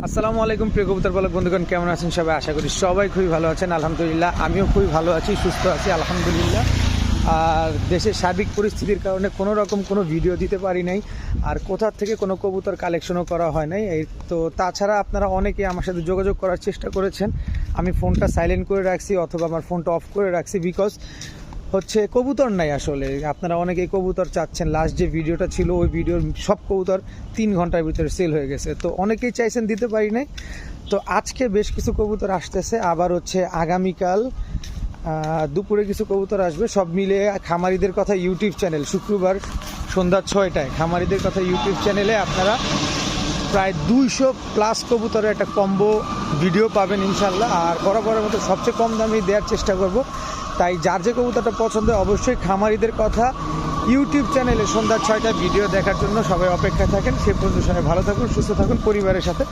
আসসালামু আলাইকুম প্রিয় কবুতর পালক বন্ধুগণ, কেমন আছেন সবাই? আশা করি সবাই খুবই ভালো আছেন। আলহামদুলিল্লাহ আমিও খুবই ভালো আছি, সুস্থ আছি আলহামদুলিল্লাহ। আর দেশের সার্বিক পরিস্থিতির কারণে কোনো রকম কোনো ভিডিও দিতে পারি নাই, আর কোথার থেকে কোনো কবুতর কালেকশনও করা হয় নাই। এই তো তাছাড়া আপনারা অনেকে আমার সাথে যোগাযোগ করার চেষ্টা করেছেন, আমি ফোনটা সাইলেন্ট করে রাখছি অথবা আমার ফোনটা অফ করে রাখছি, বিকজ হচ্ছে কবুতর নাই আসলে। আপনারা অনেকেই কবুতর চাচ্ছেন, লাস্ট যে ভিডিওটা ছিল ওই ভিডিওর সব কবুতর 3 ঘন্টার ভিতরে সেল হয়ে গেছে, তো অনেকেই চাইছেন, দিতে পারি নাই। তো আজকে বেশ কিছু কবুতর আসতেছে, আবার হচ্ছে আগামীকাল দুপুরে কিছু কবুতর আসবে। সব মিলে খামারিদের কথা ইউটিউব চ্যানেল শুক্রবার সন্ধ্যা 6টায় খামারিদের কথা ইউটিউব চ্যানেলে আপনারা প্রায় 200+ কবুতরের একটা কম্বো ভিডিও পাবেন ইনশাল্লাহ। আর বরাবরের মতো সবচেয়ে কম দামে দেওয়ার চেষ্টা করব। তাই যার যে কবুতরটা পছন্দ অবশ্যই খামারিদের কথা ইউটিউব চ্যানেলে সন্ধ্যা 6টায় ভিডিও দেখার জন্য সবাই অপেক্ষায় থাকেন। সে পর্যন্ত সবাই ভালো থাকুন, সুস্থ থাকুন, পরিবারের সাথে